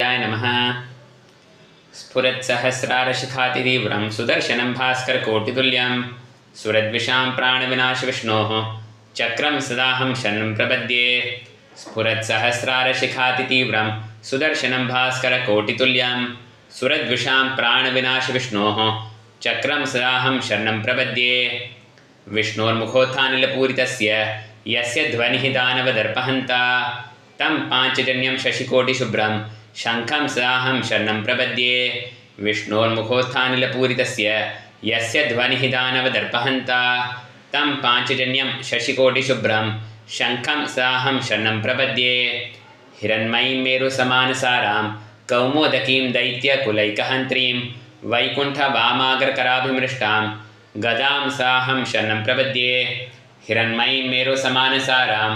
नमः। स्फुरत्सहस्रारशिखातितीव्रं सुदर्शनं भास्करकोटितुल्यं सुरद्विषां प्राणविनाशविष्णोः चक्रं सदाहं शरणं प्रपद्ये। स्फुरत्सहस्रारशिखातितीव्रं सुदर्शनं भास्करकोटितुल्यं सुरद्विषां प्राणविनाशविष्णोः चक्रं सदाहं शरणं प्रपद्ये। विष्णोर्मुखोत्थानिलपूरितस्य यस्य ध्वनिः दानवदर्पहन्ता तं पाञ्चजन्यं शशिकोटिशुभ्रं शङ्खं सदाहं शरणं प्रपद्ये। विष्णोर्मुखोत्थानिलपूरितस्य यस्य ध्वनिः दानवदर्पहन्ता तं पाञ्चजन्यं शशिकोटिशुभ्रं शङ्खं सदाहं शरणं प्रपद्ये। हिरण्मयीं मेरुसमानसारां कौमोदकीं दैत्यकुलैकहन्त्रीं वैकुण्ठवामाग्रकराभिमृष्टां गदां सदाहं शरणं प्रपद्ये। हिरण्मयीं मेरुसमानसारां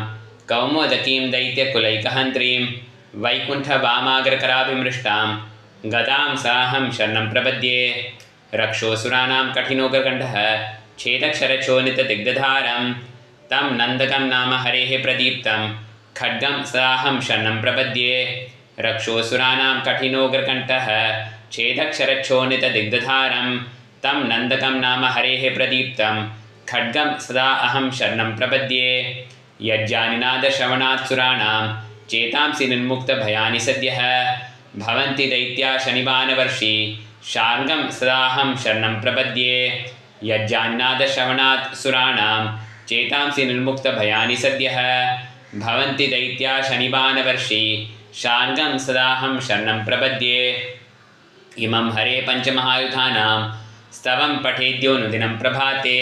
कौमोदकीं दैत्यकुलैकहन्त्रीं वैकुण्ठवामाग्रकराभिमृष्टां गदां सदाहं शरणं प्रपद्ये। रक्षोऽसुराणां कठिनोग्रकण्ठः छेदक्षरचोनितदिग्धधारं तं नन्दकं नाम हरेः प्रदीप्तं खड्गं सदाहं शरणं प्रपद्ये। रक्षोऽसुराणां कठिनोग्रकण्ठः छेदक्षरचोनितदिग्धधारं तं नन्दकं नाम हरेः प्रदीप्तं खड्गं सदा अहं शरणं प्रपद्ये। यज्जानिनादश्रवणात् सुराणां चेतांसि निर्मुक्तभयानि सद्यः भवन्ति दैत्या शनिवानवर्षि शार्ङ्गं सदाहं शरणं प्रपद्ये। यज्जानिनादश्रवणात् सुराणां चेतांसि निर्मुक्तभयानि सद्यः भवन्ति दैत्या शनिवानवर्षि शार्ङ्गं सदाहं शरणं प्रपद्ये। इमं हरे पञ्चमहायुधानां स्तवं पठेद्योनुदिनं प्रभाते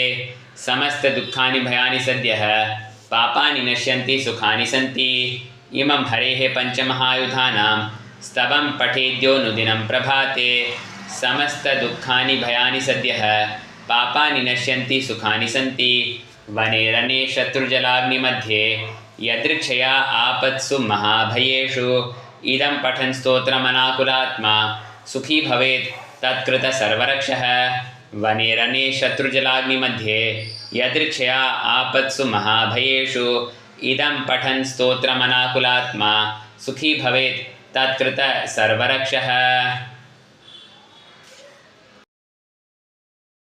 समस्तदुःखानि भयानि सद्यः पापानि नश्यन्ति सुखानि सन्ति। इमं हरेः पञ्चमहायुधानां स्तवं पठेद्योनुदिनं प्रभाते समस्तदुःखानि भयानि सद्यः पापानि नश्यन्ति सुखानि सन्ति। वने रणे शत्रुजलाग्निमध्ये यदृच्छया आपत्सु महाभयेषु इदं पठन् स्तोत्रमनाकुलात्मा सुखी भवेत् तत्कृतसर्वरक्षः। वने रणे शत्रुजलाग्निमध्ये यदृच्छया आपत्सु महाभयेषु इदं पठन् स्तोत्रमनाकुलात्मा सुखी भवेत् तत्कृतसर्वरक्षः।